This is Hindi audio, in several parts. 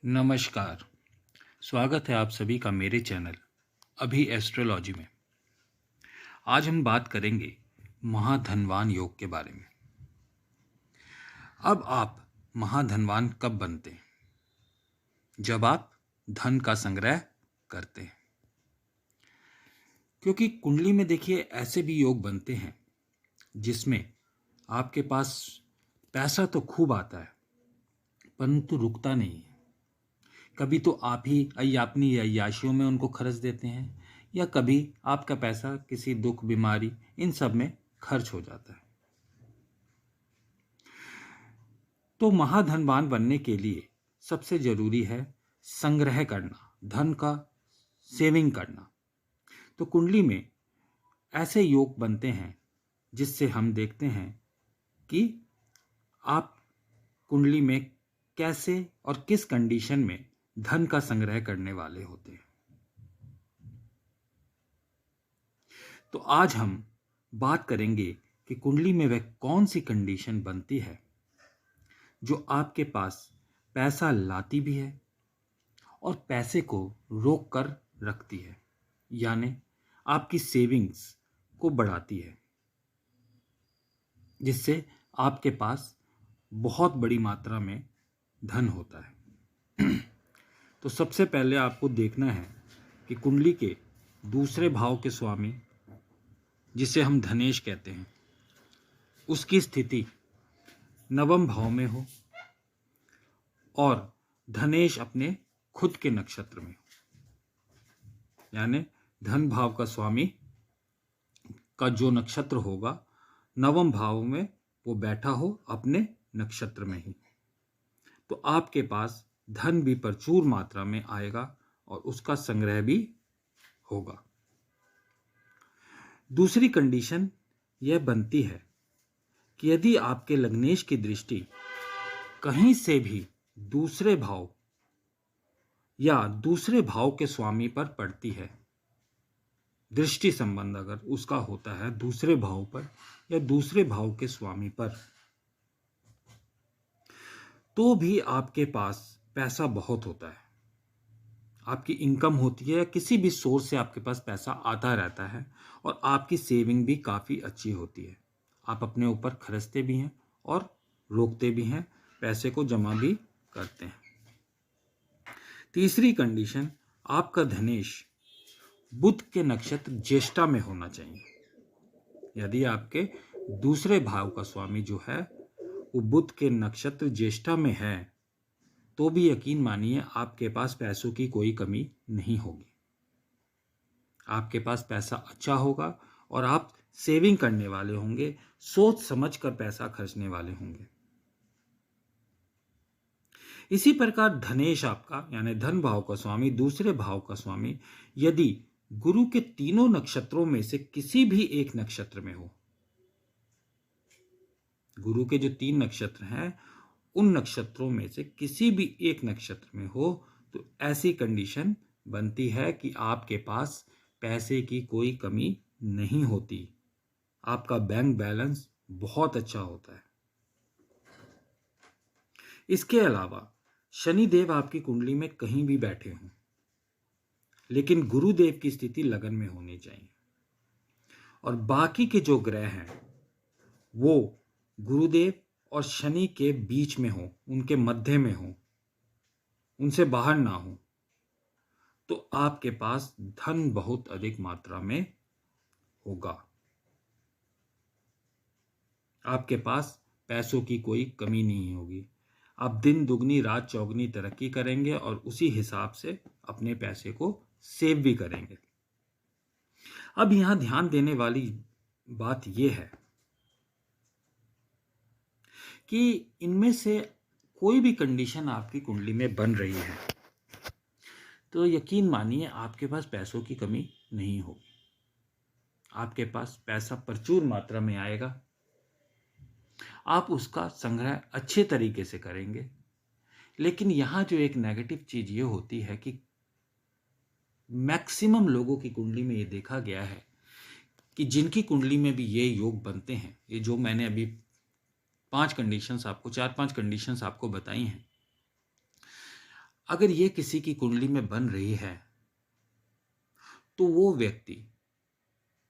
नमस्कार। स्वागत है आप सभी का मेरे चैनल अभी एस्ट्रोलॉजी में। आज हम बात करेंगे महाधनवान योग के बारे में। अब आप महाधनवान कब बनते हैं? जब आप धन का संग्रह करते हैं। क्योंकि कुंडली में देखिए ऐसे भी योग बनते हैं जिसमें आपके पास पैसा तो खूब आता है परंतु रुकता नहीं है। कभी तो आप ही अपनी अय्याशियों में उनको खर्च देते हैं या कभी आपका पैसा किसी दुख बीमारी इन सब में खर्च हो जाता है। तो महाधनवान बनने के लिए सबसे जरूरी है संग्रह करना, धन का सेविंग करना। तो कुंडली में ऐसे योग बनते हैं जिससे हम देखते हैं कि आप कुंडली में कैसे और किस कंडीशन में धन का संग्रह करने वाले होते हैं। तो आज हम बात करेंगे कि कुंडली में वह कौन सी कंडीशन बनती है जो आपके पास पैसा लाती भी है और पैसे को रोक कर रखती है, यानी आपकी सेविंग्स को बढ़ाती है, जिससे आपके पास बहुत बड़ी मात्रा में धन होता है। तो सबसे पहले आपको देखना है कि कुंडली के दूसरे भाव के स्वामी, जिसे हम धनेश कहते हैं, उसकी स्थिति नवम भाव में हो और धनेश अपने खुद के नक्षत्र में हो, यानी धन भाव का स्वामी का जो नक्षत्र होगा नवम भाव में वो बैठा हो अपने नक्षत्र में ही, तो आपके पास धन भी प्रचुर मात्रा में आएगा और उसका संग्रह भी होगा। दूसरी कंडीशन यह बनती है कि यदि आपके लग्नेश की दृष्टि कहीं से भी दूसरे भाव या दूसरे भाव के स्वामी पर पड़ती है, दृष्टि संबंध अगर उसका होता है दूसरे भाव पर या दूसरे भाव के स्वामी पर, तो भी आपके पास पैसा बहुत होता है, आपकी इनकम होती है, किसी भी सोर्स से आपके पास पैसा आता रहता है और आपकी सेविंग भी काफ़ी अच्छी होती है। आप अपने ऊपर खर्चते भी हैं और रोकते भी हैं, पैसे को जमा भी करते हैं। तीसरी कंडीशन, आपका धनेश बुध के नक्षत्र ज्येष्ठा में होना चाहिए। यदि आपके दूसरे भाव का स्वामी जो है वो बुध के नक्षत्र ज्येष्ठा में है, तो भी यकीन मानिए आपके पास पैसों की कोई कमी नहीं होगी। आपके पास पैसा अच्छा होगा और आप सेविंग करने वाले होंगे, सोच समझ कर पैसा खर्चने वाले होंगे। इसी प्रकार धनेश आपका यानी धन भाव का स्वामी, दूसरे भाव का स्वामी यदि गुरु के तीनों नक्षत्रों में से किसी भी एक नक्षत्र में हो, गुरु के जो 3 नक्षत्र हैं उन नक्षत्रों में से किसी भी एक नक्षत्र में हो, तो ऐसी कंडीशन बनती है कि आपके पास पैसे की कोई कमी नहीं होती, आपका बैंक बैलेंस बहुत अच्छा होता है। इसके अलावा शनिदेव आपकी कुंडली में कहीं भी बैठे हों, लेकिन गुरुदेव की स्थिति लगन में होनी चाहिए और बाकी के जो ग्रह हैं वो गुरुदेव और शनि के बीच में हो, उनके मध्य में हो, उनसे बाहर ना हो, तो आपके पास धन बहुत अधिक मात्रा में होगा। आपके पास पैसों की कोई कमी नहीं होगी। आप दिन दुगनी रात चौगनी तरक्की करेंगे और उसी हिसाब से अपने पैसे को सेव भी करेंगे। अब यहां ध्यान देने वाली बात यह है कि इनमें से कोई भी कंडीशन आपकी कुंडली में बन रही है तो यकीन मानिए आपके पास पैसों की कमी नहीं होगी। आपके पास पैसा प्रचुर मात्रा में आएगा, आप उसका संग्रह अच्छे तरीके से करेंगे। लेकिन यहाँ जो एक नेगेटिव चीज ये होती है कि मैक्सिमम लोगों की कुंडली में ये देखा गया है कि जिनकी कुंडली में भी ये योग बनते हैं, ये जो मैंने अभी 4-5 कंडीशंस आपको बताई हैं, अगर ये किसी की कुंडली में बन रही है तो वो व्यक्ति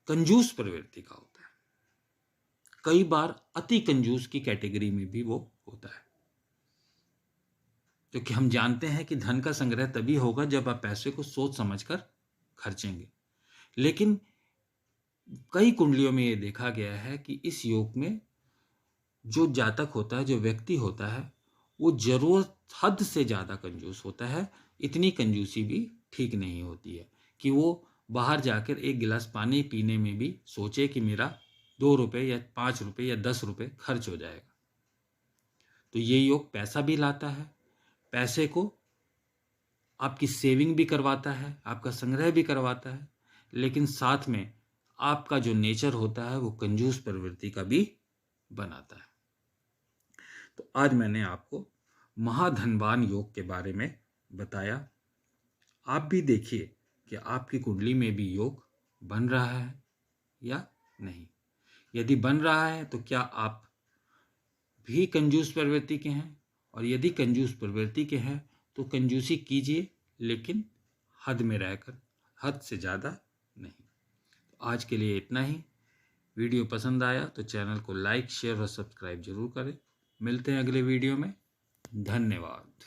कंजूस प्रवृत्ति का होता है। कई बार अति कंजूस की कैटेगरी में भी वो होता है, क्योंकि हम जानते हैं कि धन का संग्रह तभी होगा जब आप पैसे को सोच समझकर खर्चेंगे। लेकिन कई कुंडलियों में ये देखा गया है कि इस योग में जो जातक होता है, जो व्यक्ति होता है, वो जरूरत हद से ज़्यादा कंजूस होता है। इतनी कंजूसी भी ठीक नहीं होती है कि वो बाहर जाकर एक गिलास पानी पीने में भी सोचे कि मेरा 2 रुपये या 5 रुपये या 10 रुपये खर्च हो जाएगा। तो ये योग पैसा भी लाता है, पैसे को आपकी सेविंग भी करवाता है, आपका संग्रह भी करवाता है, लेकिन साथ में आपका जो नेचर होता है वो कंजूस प्रवृत्ति का भी बनाता है। तो आज मैंने आपको महाधनवान योग के बारे में बताया। आप भी देखिए कि आपकी कुंडली में भी योग बन रहा है या नहीं। यदि बन रहा है तो क्या आप भी कंजूस प्रवृत्ति के हैं, और यदि कंजूस प्रवृत्ति के हैं तो कंजूसी कीजिए, लेकिन हद में रहकर, हद से ज़्यादा नहीं। तो आज के लिए इतना ही। वीडियो पसंद आया तो चैनल को लाइक, शेयर और सब्सक्राइब जरूर करें। मिलते हैं अगले वीडियो में। धन्यवाद।